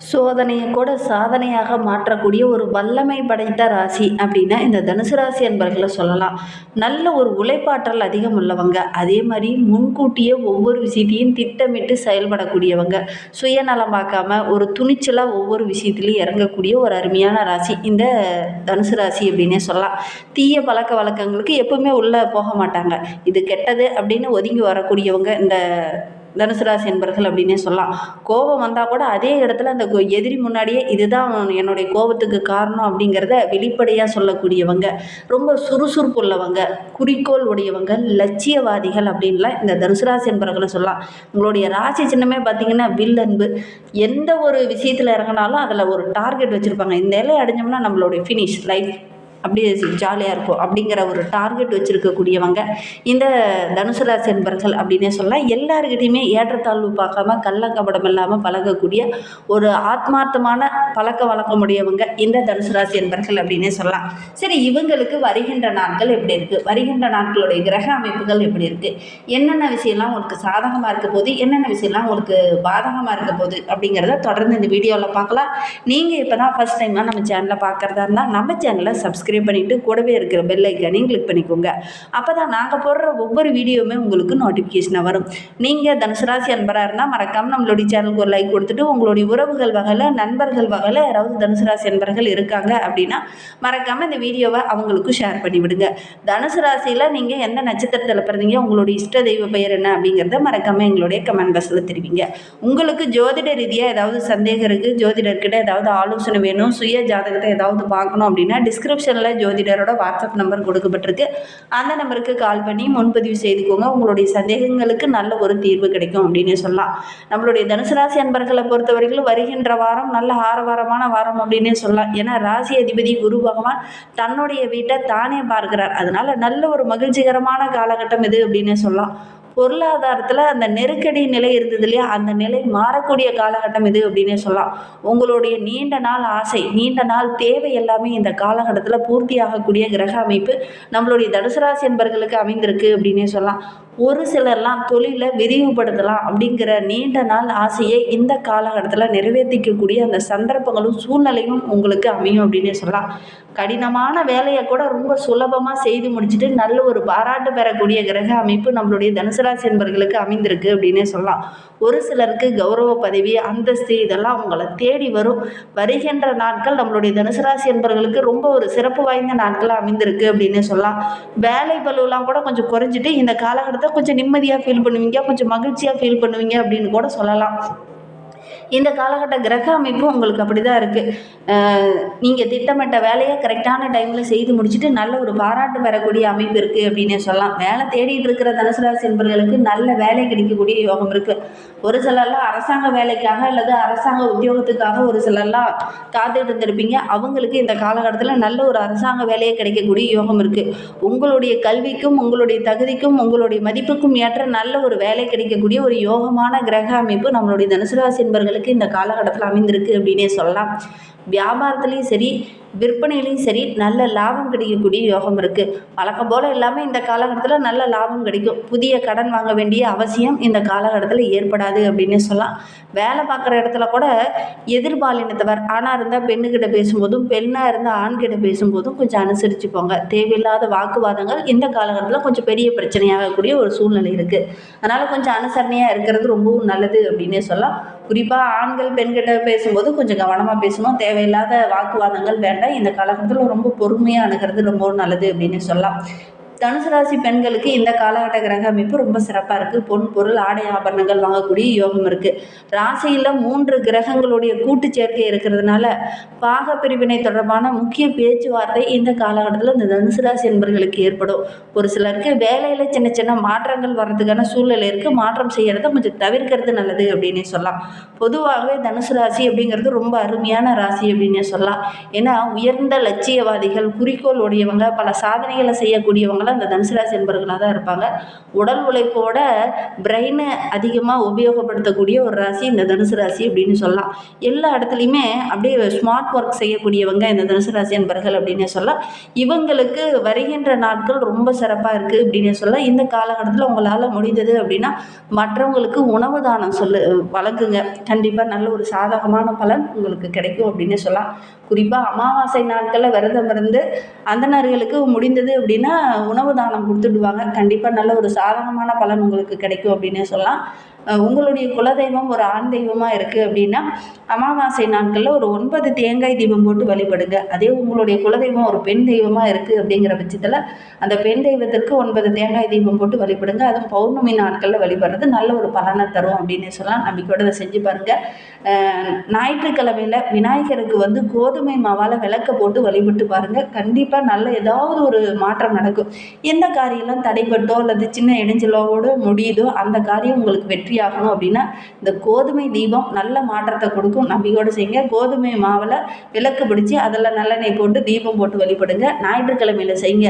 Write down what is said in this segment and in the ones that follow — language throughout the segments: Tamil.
சோதனையை கூட சாதனையாக மாற்றக்கூடிய ஒரு வல்லமை படைத்த ராசி அப்படின்னா இந்த தனுசு ராசி என்பர்களை சொல்லலாம். நல்ல ஒரு உழைப்பாற்றல் அதிகம் உள்ளவங்க, அதே மாதிரி முன்கூட்டியே ஒவ்வொரு விஷயத்தையும் திட்டமிட்டு செயல்படக்கூடியவங்க, சுயநலம் பார்க்காம ஒரு துணிச்சலாக ஒவ்வொரு விஷயத்துலையும் இறங்கக்கூடிய ஒரு அருமையான ராசி இந்த தனுசு ராசி அப்படின்னே சொல்லலாம். தீய பழக்க வழக்கங்களுக்கு எப்பவுமே உள்ளே போக மாட்டாங்க. இது கெட்டது அப்படின்னு ஒதுங்கி வரக்கூடியவங்க இந்த தனுசு ராசி என்பர்கள் அப்படின்னே சொல்லலாம். கோபம் வந்தால் கூட அதே இடத்துல அந்த எதிரி முன்னாடியே இதுதான் என்னுடைய கோபத்துக்கு காரணம் அப்படிங்கிறத வெளிப்படையாக சொல்லக்கூடியவங்க, ரொம்ப சுறுசுறுப்பு உள்ளவங்க, குறிக்கோள் உடையவங்க, லட்சியவாதிகள் அப்படின்லாம் இந்த தனுசு ராசி என்பர்களை சொல்லலாம். உங்களுடைய ராசி சின்னமே பார்த்தீங்கன்னா வில் அன்பு. எந்த ஒரு விஷயத்தில் இறங்கினாலும் அதில் ஒரு டார்கெட் வச்சுருப்பாங்க. இந்த இலையை அடைஞ்சோம்னா நம்மளுடைய ஃபினிஷ் லைஃப் அப்படியே ஜாலியாக இருக்கும் அப்படிங்கிற ஒரு டார்கெட் வச்சுருக்கக்கூடியவங்க இந்த தனுசு ராசி என்பர்கள் அப்படின்னே சொல்லலாம். எல்லாருக்கிட்டையுமே ஏற்றத்தாழ்வு பார்க்காம கள்ளக்கபடம் இல்லாமல் பழகக்கூடிய ஒரு ஆத்மார்த்தமான பழக்க வழக்கமுடையவங்க இந்த தனுசு ராசி என்பர்கள் அப்படின்னே சொல்லலாம். சரி, இவங்களுக்கு வருகின்ற நாட்கள் எப்படி இருக்குது, வருகின்ற நாட்களுடைய கிரக அமைப்புகள் எப்படி இருக்குது, என்னென்ன விஷயம்லாம் உங்களுக்கு சாதகமாக இருக்க போது, என்னென்ன விஷயம்லாம் உங்களுக்கு பாதகமாக இருக்க போகுது அப்படிங்கிறத தொடர்ந்து இந்த வீடியோவில் பார்க்கலாம். நீங்கள் இப்போ தான் ஃபஸ்ட் டைமாக நம்ம சேனலில் பார்க்குறதா இருந்தால் நம்ம சேனலை சப்ஸ்கிரைப் பண்ணிவிட்டு கூடவே இருக்கிற பெல் ஐக்கானையும் கிளிக் பண்ணிக்கோங்க. அப்போ தான் நாங்கள் போடுற ஒவ்வொரு வீடியோவுமே உங்களுக்கு நோட்டிஃபிகேஷனாக வரும். நீங்கள் தனுசு ராசி அன்பராக இருந்தால் மறக்காமல் நம்மளுடைய சேனலுக்கு ஒரு லைக் கொடுத்துட்டு, உங்களுடைய உறவுகள் வகையில், நண்பர்கள் வகையில் யாராவது தனுசு ராசி அன்பர்கள் இருக்காங்க அப்படின்னா மறக்காமல் இந்த வீடியோவை அவங்களுக்கும் ஷேர் பண்ணிவிடுங்க. தனுசு ராசியில் நீங்கள் எந்த நட்சத்திரத்தில் பிறந்தீங்க, உங்களுடைய இஷ்ட தெய்வ பெயர் என்ன அப்படிங்கிறத மறக்காமல் எங்களுடைய கமெண்ட் பாக்ஸில் தெரிவிங்க. உங்களுக்கு ஜோதிட ரீதியாக ஏதாவது சந்தேகம் இருக்குது, ஜோதிடர்கிட்ட ஏதாவது ஆலோசனை வேணும், சுய ஜாதகத்தை ஏதாவது பார்க்கணும் அப்படின்னா டிஸ்கிரிப்ஷனில் ஜோதிடரோட வாட்ஸ்அப் நம்பர் கொடுக்கப்பட்டிருக்கு. அந்த நம்பருக்கு கால் பண்ணி முன்பதிவு செய்துக்கோங்க. உங்களுடைய சந்தேகங்களுக்கு நல்ல ஒரு தீர்வு கிடைக்கும் அப்படின்னு சொல்லலாம். நம்மளுடைய தனுசு ராசி அன்பர்களை பொறுத்தவரைக்கும் வருகின்ற வாரம் நல்ல ஆரவாரமான வாரம் அப்படின்னே சொல்லலாம். ஏன்னா ராசி அதிபதி குரு பகவான் தன்னுடைய வீட்டை தானே பார்க்கிறார். அதனால நல்ல ஒரு மகிழ்ச்சிகரமான காலகட்டம் இது அப்படின்னே சொல்லலாம். பொருளாதாரத்தில் அந்த நெருக்கடி நிலை இருந்தது இல்லையா, அந்த நிலை மாறக்கூடிய காலகட்டம் இது அப்படின்னே சொல்லலாம். உங்களுடைய நீண்ட நாள் ஆசை, நீண்ட நாள் தேவை எல்லாமே இந்த காலகட்டத்தில் பூர்த்தியாகக்கூடிய கிரக அமைப்பு நம்மளுடைய தனுசு ராசி என்பர்களுக்கு அமைந்திருக்கு அப்படின்னே சொல்லலாம். ஒரு சிலர்லாம் தொழிலை விரிவுபடுத்தலாம் அப்படிங்கிற நீண்ட நாள் ஆசையை இந்த காலகட்டத்தில் நிறைவேற்றிக்கக்கூடிய அந்த சந்தர்ப்பங்களும் சூழ்நிலையும் உங்களுக்கு அமையும் அப்படின்னே சொல்லலாம். கடினமான வேலையை கூட ரொம்ப சுலபமாக செய்து முடிச்சுட்டு நல்ல ஒரு பாராட்டு பெறக்கூடிய கிரக அமைப்பு நம்மளுடைய தனுசு ராசி என்பர்களுக்கு அமைந்திருக்கு அப்படின்னே சொல்லலாம். ஒரு சிலருக்கு கௌரவ பதவி, அந்தஸ்து இதெல்லாம் அவங்கள தேடி வரும். வருகின்ற நாட்கள் நம்மளுடைய தனுசு ராசி என்பர்களுக்கு ரொம்ப ஒரு சிறப்பு வாய்ந்த நாட்களாக அமைந்திருக்கு அப்படின்னே சொல்லலாம். வேலை பளுவெல்லாம் கூட கொஞ்சம் குறைஞ்சிட்டு இந்த காலகட்டத்தை கொஞ்சம் நிம்மதியாக ஃபீல் பண்ணுவீங்க, கொஞ்சம் மகிழ்ச்சியாக ஃபீல் பண்ணுவீங்க அப்படின்னு கூட சொல்லலாம். இந்த காலகட்ட கிரக அமைப்பு உங்களுக்கு அப்படி தான் இருக்குது. நீங்கள் திட்டமிட்ட வேலையை கரெக்டான டைமில் செய்து முடிச்சுட்டு நல்ல ஒரு பாராட்டு பெறக்கூடிய அமைப்பு இருக்குது அப்படின்னே சொல்லலாம். வேலை தேடிட்டு இருக்கிற தனுசு ராசி என்பவர்களுக்கு நல்ல வேலை கிடைக்கக்கூடிய யோகம் இருக்குது. ஒரு சிலர்லாம் அரசாங்க வேலைக்காக அல்லது அரசாங்க உத்தியோகத்துக்காக ஒரு சிலர்லாம் காத்துட்டு இருந்திருப்பீங்க. அவங்களுக்கு இந்த காலகட்டத்தில் நல்ல ஒரு அரசாங்க வேலையை கிடைக்கக்கூடிய யோகம் இருக்குது. உங்களுடைய கல்விக்கும் உங்களுடைய தகுதிக்கும் உங்களுடைய மதிப்புக்கும் ஏற்ற நல்ல ஒரு வேலை கிடைக்கக்கூடிய ஒரு யோகமான கிரக அமைப்பு நம்மளுடைய தனுசு ராசி என்பவர்களுக்கு இந்த காலகட்டத்தில் அமைந்திருக்கு அப்படின்னே சொல்லலாம். வியாபாரத்துலேயும் சரி, விற்பனையிலையும் சரி நல்ல லாபம் கிடைக்கக்கூடிய யோகம் இருக்குது. வழக்கம் போல் இல்லாமல் இந்த காலகட்டத்தில் நல்ல லாபம் கிடைக்கும். புதிய கடன் வாங்க வேண்டிய அவசியம் இந்த காலகட்டத்தில் ஏற்படாது அப்படின்னு சொல்லலாம். வேலை பார்க்குற இடத்துல கூட எதிர்பாலினத்தவர் ஆணாக இருந்தால் பெண்ணுக்கிட்ட பேசும்போதும், பெண்ணாக இருந்தால் ஆண்கிட்ட பேசும்போதும் கொஞ்சம் அனுசரித்து போங்க. தேவையில்லாத வாக்குவாதங்கள் இந்த காலகட்டத்தில் கொஞ்சம் பெரிய பிரச்சனையாகக்கூடிய ஒரு சூழ்நிலை இருக்குது. அதனால் கொஞ்சம் அனுசரணையாக இருக்கிறது ரொம்பவும் நல்லது அப்படின்னே சொல்லலாம். குறிப்பாக ஆண்கள் பெண்கிட்ட பேசும்போது கொஞ்சம் கவனமாக பேசணும். தேவையில்லாத வாக்குவாதங்கள் வேண்டாம். இந்த காலகட்டத்தில் ரொம்ப பொறுமையாக அணுகிறது ரொம்பவும் நல்லது அப்படின்னு சொல்லலாம். தனுசு ராசி பெண்களுக்கு இந்த காலகட்ட கிரக அமைப்பு ரொம்ப சிறப்பாக இருக்குது. பொன் பொருள் ஆடை ஆபரணங்கள் வாங்கக்கூடிய யோகம் இருக்குது. ராசியில் 3 கிரகங்களுடைய கூட்டு சேர்க்கை இருக்கிறதுனால பாக பிரிவினை தொடர்பான முக்கிய பேச்சுவார்த்தை இந்த காலகட்டத்தில் இந்த தனுசு ராசி என்பர்களுக்கு ஏற்படும். ஒரு சிலருக்கு வேலையில் சின்ன சின்ன மாற்றங்கள் வர்றதுக்கான சூழ்நிலை இருக்குது. மாற்றம் செய்கிறத கொஞ்சம் தவிர்க்கிறது நல்லது அப்படின்னே சொல்லலாம். பொதுவாகவே தனுசு ராசி அப்படிங்கிறது ரொம்ப அருமையான ராசி அப்படின்னே சொல்லலாம். ஏன்னா உயர்ந்த லட்சியவாதிகள், குறிக்கோள் உடையவங்க, பல சாதனைகளை செய்யக்கூடியவங்கள இருக்கிறவங்களாம் இந்த தனுசு ராசி என்பர்களாக தான் இருப்பாங்க. உடல் உழைப்போட பிரெயினை அதிகமாக உபயோகப்படுத்தக்கூடிய ஒரு ராசி இந்த தனுசு ராசி அப்படின்னு சொல்லலாம். எல்லா இடத்துலையுமே அப்படியே ஸ்மார்ட் ஒர்க் செய்யக்கூடியவங்க இந்த தனுசு ராசி என்பர்கள் அப்படின்னே சொல்லலாம். இவங்களுக்கு வருகின்ற நாட்கள் ரொம்ப சிறப்பாக இருக்குது அப்படின்னே சொல்லலாம். இந்த காலகட்டத்தில் உங்களால் முடிந்தது அப்படின்னா மற்றவங்களுக்கு உணவு தானம் வழங்குங்க. கண்டிப்பாக நல்ல ஒரு சாதகமான பலன் உங்களுக்கு கிடைக்கும் அப்படின்னே சொல்லலாம். குறிப்பாக அமாவாசை நாட்களில் விரதம் இருந்து அந்தணர்களுக்கு முடிந்தது அப்படின்னா உணவு தானம் கொடுத்துடுவாங்க. கண்டிப்பாக நல்ல ஒரு சாதகமான பலன் உங்களுக்கு கிடைக்கும் அப்படின்னே சொல்லலாம். உங்களுடைய குலதெய்வம் ஒரு ஆண் தெய்வமாக இருக்குது அப்படின்னா அமாவாசை நாட்களில் ஒரு 9 தேங்காய் தீபம் போட்டு வழிபடுங்க. அதே உங்களுடைய குலதெய்வம் ஒரு பெண் தெய்வமாக இருக்குது அப்படிங்கிற பட்சத்தில் அந்த பெண் தெய்வத்திற்கு 9 தேங்காய் தீபம் போட்டு வழிபடுங்க. அதுவும் பௌர்ணமி நாட்களில் வழிபடுறது நல்ல ஒரு பலனை தரும் அப்படின்னு சொல்லலாம். நம்பிக்கையோடு அதை செஞ்சு பாருங்கள். ஞாயிற்றுக்கிழமையில் விநாயகருக்கு வந்து கோதுமை மாவால் விளக்க போட்டு வழிபட்டு பாருங்கள். கண்டிப்பாக நல்ல ஏதாவது ஒரு மாற்றம் நடக்கும். எந்த காரியம்லாம் தடைப்பட்டோ அல்லது சின்ன இடைஞ்சலோடு முடியுதோ அந்த காரியம் உங்களுக்கு வெற்றி ஆகணும் அப்படின்னா இந்த கோதுமை தீபம் நல்ல மாற்றத்தை கொடுக்கும். நம்பிக்கையோடு செய்யுங்க. கோதுமை மாவில் விளக்கு பிடிச்சி அதில் நல்லெண்ணெய் போட்டு தீபம் போட்டு வழிபடுங்க. ஞாயிற்றுக்கிழமையில் செய்யுங்க.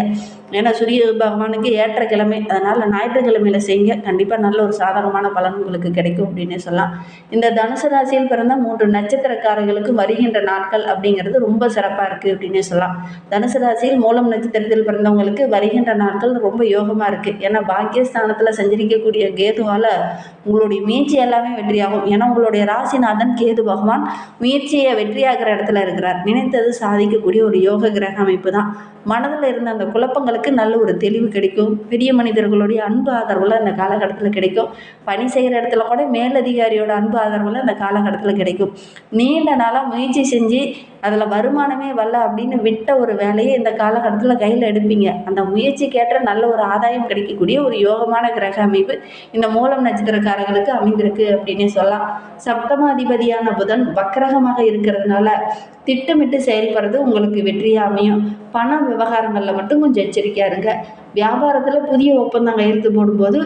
ஏன்னா சூரிய பகவானுக்கு ஏற்ற கிழமை, அதனால் ஞாயிற்றுக்கிழமையில் செய்யுங்க. கண்டிப்பாக நல்ல ஒரு சாதகமான பலன் உங்களுக்கு கிடைக்கும் அப்படின்னே சொல்லலாம். இந்த தனுசு ராசியில் பிறந்த 3 நட்சத்திரக்காரர்களுக்கு வருகின்ற நாட்கள் அப்படிங்கிறது ரொம்ப சிறப்பாக இருக்குது அப்படின்னே சொல்லலாம். தனுசு ராசியில் மூலம் நட்சத்திரத்தில் பிறந்தவங்களுக்கு வருகின்ற நாட்கள் ரொம்ப யோகமாக இருக்குது. ஏன்னா பாக்கியஸ்தானத்தில் சஞ்சரிக்கக்கூடிய கேதுவால் உங்களுடைய முயற்சி எல்லாமே வெற்றியாகும். ஏன்னா உங்களுடைய ராசிநாதன் கேது பகவான் முயற்சியை வெற்றியாகிற இடத்துல இருக்கிறார். நினைத்தது சாதிக்கக்கூடிய ஒரு யோக கிரக அமைப்பு தான். மனதில் இருந்த அந்த குழப்பங்களுக்கு நல்ல ஒரு தெளிவு கிடைக்கும். பெரிய மனிதர்களுடைய அன்பு ஆதரவுல இந்த காலகட்டத்தில் கிடைக்கும். பணி செய்கிற இடத்துல கூட மேலதிகாரியோட அன்பு ஆதரவுல இந்த காலகட்டத்தில் கிடைக்கும். நீண்ட நாளாக முயற்சி செஞ்சு அதில் வருமானமே வரல அப்படின்னு விட்ட ஒரு வேலையை இந்த காலகட்டத்தில் கையில் எடுப்பீங்க. அந்த முயற்சிக்கேற்ற நல்ல ஒரு ஆதாயம் கிடைக்கக்கூடிய ஒரு யோகமான கிரக அமைப்பு இந்த மூலம் நட்சத்திரக்காரர்களுக்கு அமைந்திருக்கு அப்படின்னே சொல்லலாம். சப்தமாதிபதியான புதன் வக்கிரகமாக இருக்கிறதுனால திட்டமிட்டு செயல்படுறது உங்களுக்கு வெற்றியாக அமையும். பண விவகாரங்களில் மட்டும் கொஞ்சம் எச்சரிக்கையாக இருங்க. வியாபாரத்தில் புதிய ஒப்பந்தம் கையெழுத்து போடும்போது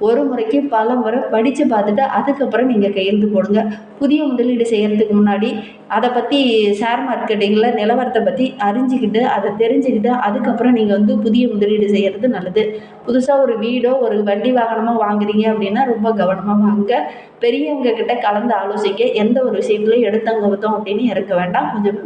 ஒரு முறைக்கு பல முறை படித்து பார்த்துட்டு அதுக்கப்புறம் நீங்கள் கையெழுத்து போடுங்க. புதிய முதலீடு செய்கிறதுக்கு முன்னாடி அதை பற்றி ஷேர் மார்க்கெட்டிங்கில் நிலவரத்தை பற்றி அறிஞ்சிக்கிட்டு அதை தெரிஞ்சுக்கிட்டு அதுக்கப்புறம் நீங்கள் வந்து புதிய முதலீடு செய்கிறது நல்லது. புதுசாக ஒரு வீடோ ஒரு வண்டி வாகனமோ வாங்குறீங்க அப்படின்னா ரொம்ப கவனமாக வாங்க. பெரியவங்க கிட்ட கலந்து ஆலோசிக்க. எந்த ஒரு விஷயத்துலையும் எடுத்தங்கவுத்தோம் அப்படின்னு இறக்க வேண்டாம். கொஞ்சம்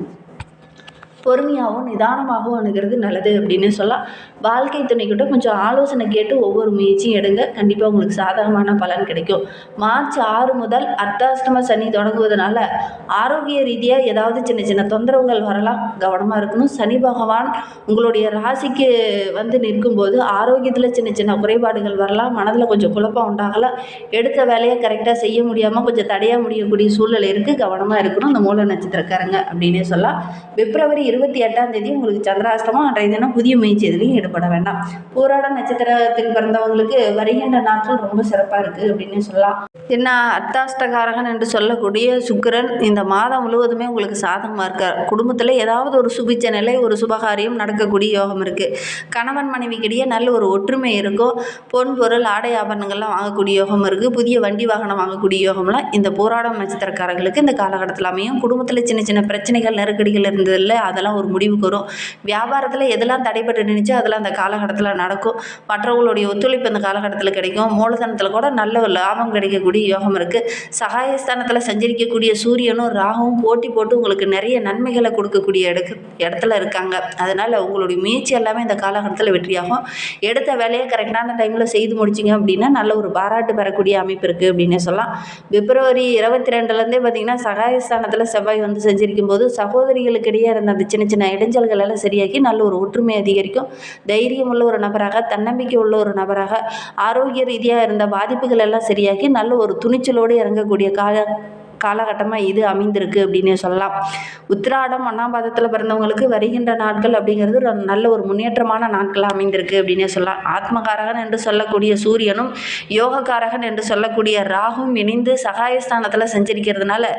பொறுமையாகவும் நிதானமாகவும் அணுகிறது நல்லது அப்படின்னு சொல்லலாம். வாழ்க்கை துணைக்கிட்ட கொஞ்சம் ஆலோசனை கேட்டு ஒவ்வொரு முயற்சியும் எடுங்க. கண்டிப்பாக உங்களுக்கு சாதகமான பலன் கிடைக்கும். மார்ச் 6 முதல் அர்த்தாஷ்டம சனி தொடங்குவதனால ஆரோக்கிய ரீதியாக ஏதாவது சின்ன சின்ன தொந்தரவுகள் வரலாம். கவனமாக இருக்கணும். சனி பகவான் உங்களுடைய ராசிக்கு வந்து நிற்கும்போது ஆரோக்கியத்தில் சின்ன சின்ன குறைபாடுகள் வரலாம். மனதில் கொஞ்சம் குழப்பம் உண்டாகலாம். எடுத்த வேலையை கரெக்டாக செய்ய முடியாமல் கொஞ்சம் தடையாக முடியக்கூடிய சூழ்நிலை இருக்குது. கவனமாக இருக்கணும் இந்த மூல நட்சத்திரக்காரங்க அப்படின்னே சொல்லலாம். பிப்ரவரி 28ஆம் தேதி உங்களுக்கு சந்திராஷ்டமம். அன்றைய தினம் புதிய முயற்சி எதுலையும் ஈடுபட வேண்டாம். போராட நட்சத்திரத்தில் பிறந்தவங்களுக்கு வருகின்ற நாட்கள் ரொம்ப சிறப்பாக இருக்குது அப்படின்னு சொல்லலாம். என்ன அர்த்தாஷ்டகாரகன் என்று சொல்லக்கூடிய சுக்கிரன் இந்த மாதம் முழுவதுமே உங்களுக்கு சாதகமாக இருக்கார். குடும்பத்தில் ஏதாவது ஒரு சுபிச்ச நிலை ஒரு சுபகாரியம் நடக்கக்கூடிய யோகம் இருக்குது. கணவன் மனைவிக்கிடையே நல்ல ஒரு ஒற்றுமை இருக்கும். பொன் பொருள் ஆடை ஆபரணங்கள்லாம் வாங்கக்கூடிய யோகம் இருக்குது. புதிய வண்டி வாகனம் வாங்கக்கூடிய யோகம்லாம் இந்த போராடம் நட்சத்திரக்காரர்களுக்கு இந்த காலகட்டத்தில் அமையும். குடும்பத்தில் சின்ன சின்ன பிரச்சனைகள் நெருக்கடிகள் இருந்ததில்லை, அதெல்லாம் ஒரு முடிவுக்கு வரும். வியாபாரத்தில் எதெல்லாம் தடைப்பட்டு நினைச்சோ அதெல்லாம் அந்த காலகட்டத்தில் நடக்கும். மற்றவங்களுடைய ஒத்துழைப்பு இந்த காலகட்டத்தில் கிடைக்கும். மூலதனத்தில் கூட நல்ல ஒரு லாபம் கிடைக்கக்கூடிய யோகம் இருக்குது. சகாயஸ்தானத்தில் சஞ்சரிக்கக்கூடிய சூரியனும் ராகுவும் போட்டி போட்டு உங்களுக்கு நிறைய நன்மைகளை கொடுக்கக்கூடிய இடத்துல இருக்காங்க. அதனால் உங்களுடைய முயற்சி எல்லாமே இந்த காலகட்டத்தில் வெற்றியாகும். எடுத்த வேலையை கரெக்டான டைமில் செய்து முடிச்சிங்க அப்படின்னா நல்ல ஒரு பாராட்டு பெறக்கூடிய அமைப்பு இருக்குது அப்படின்னு சொல்லலாம். பிப்ரவரி 22லேருந்தே பார்த்திங்கன்னா சகாயஸ்தானத்தில் செவ்வாய் வந்து சஞ்சரிக்கும் போது சகோதரிகளுக்கு இடையே இருந்த அந்த சின்ன சின்ன இடைஞ்சல்கள் எல்லாம் சரியாக்கி நல்ல ஒரு ஒற்றுமை அதிகரிக்கும். தைரியம் உள்ள ஒரு நபராக, தன்னம்பிக்கை உள்ள ஒரு நபராக, ஆரோக்கிய ரீதியாக இருந்த பாதிப்புகள் எல்லாம் சரியாக்கி நல்ல ஒரு துணிச்சலோடு இறங்கக்கூடிய காலகட்டமாக இது அமைந்திருக்கு அப்படின்னே சொல்லலாம். உத்திராடம் 1ஆம் பாதத்தில் பிறந்தவங்களுக்கு வருகின்ற நாட்கள் அப்படிங்கிறது நல்ல ஒரு முன்னேற்றமான நாட்களாக அமைந்திருக்கு அப்படின்னே சொல்லலாம். ஆத்மகாரகன் என்று சொல்லக்கூடிய சூரியனும் யோகக்காரகன் என்று சொல்லக்கூடிய ராகும் இணைந்து சகாயஸ்தானத்தில் சஞ்சரிக்கிறதுனால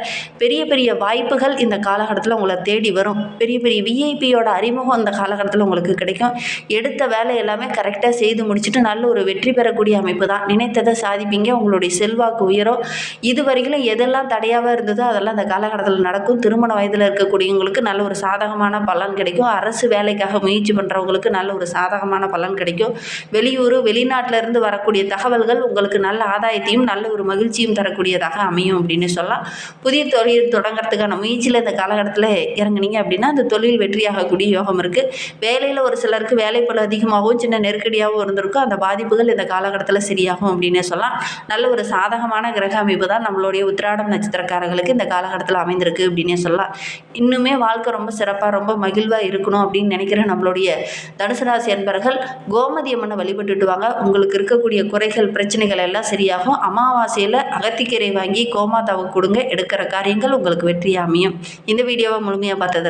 பெரிய பெரிய வாய்ப்புகள் இந்த காலகட்டத்தில் உங்களை தேடி வரும். பெரிய பெரிய விஐபியோட அறிமுகம் இந்த காலகட்டத்தில் உங்களுக்கு கிடைக்கும். எடுத்த வேலை எல்லாமே கரெக்டாக செய்து முடிச்சுட்டு நல்ல ஒரு வெற்றி பெறக்கூடிய அமைப்பு தான். நினைத்ததை சாதிப்பீங்க. உங்களுடைய செல்வாக்கு உயரும். இதுவரையிலும் எதெல்லாம் தடையாக தடையாகவே இருந்ததோ அதெல்லாம் அந்த காலகட்டத்தில் நடக்கும். திருமண வயதில் இருக்கக்கூடியவங்களுக்கு நல்ல ஒரு சாதகமான பலன் கிடைக்கும். அரசு வேலைக்காக முயற்சி பண்ணுறவங்களுக்கு நல்ல ஒரு சாதகமான பலன் கிடைக்கும். வெளியூர் வெளிநாட்டில் இருந்து வரக்கூடிய தகவல்கள் உங்களுக்கு நல்ல ஆதாயத்தையும் நல்ல ஒரு மகிழ்ச்சியும் தரக்கூடியதாக அமையும் அப்படின்னு சொல்லலாம். புதிய தொழில் தொடங்குறதுக்கான முயற்சியில் இந்த காலகட்டத்தில் இறங்குனீங்க அப்படின்னா அந்த தொழில் வெற்றியாகக்கூடிய யோகம் இருக்குது. வேலையில் ஒரு சிலருக்கு வேலைப்பளு அதிகமாகவும் சின்ன நெருக்கடியாகவும் இருந்திருக்கும். அந்த பாதிப்புகள் இந்த காலகட்டத்தில் சரியாகும் அப்படின்னு சொல்லலாம். நல்ல ஒரு சாதகமான கிரக அமைப்பு தான் நம்மளுடைய உத்திராடம் நட்சத்திரக்காரர்களுக்கு இந்த காலகட்டத்தில் அமைந்திருக்கு அப்படின்னே சொல்லலாம். இன்னுமே வாழ்க்கை ரொம்ப சிறப்பாக ரொம்ப மகிழ்வாக இருக்கணும் அப்படின்னு நினைக்கிற நம்மளுடைய தனுசு ராசி அன்பர்கள் கோமதி அம்மனை வழிபட்டுட்டு வாங்க. உங்களுக்கு இருக்கக்கூடிய குறைகள் பிரச்சனைகள் எல்லாம் சரியாகும். அமாவாசையில் அகத்திக்கீரை வாங்கி கோமாதாவுக்கு கொடுங்க. எடுக்கிற காரியங்கள் உங்களுக்கு வெற்றியாக அமையும். இந்த வீடியோவை முழுமையாக பார்த்தது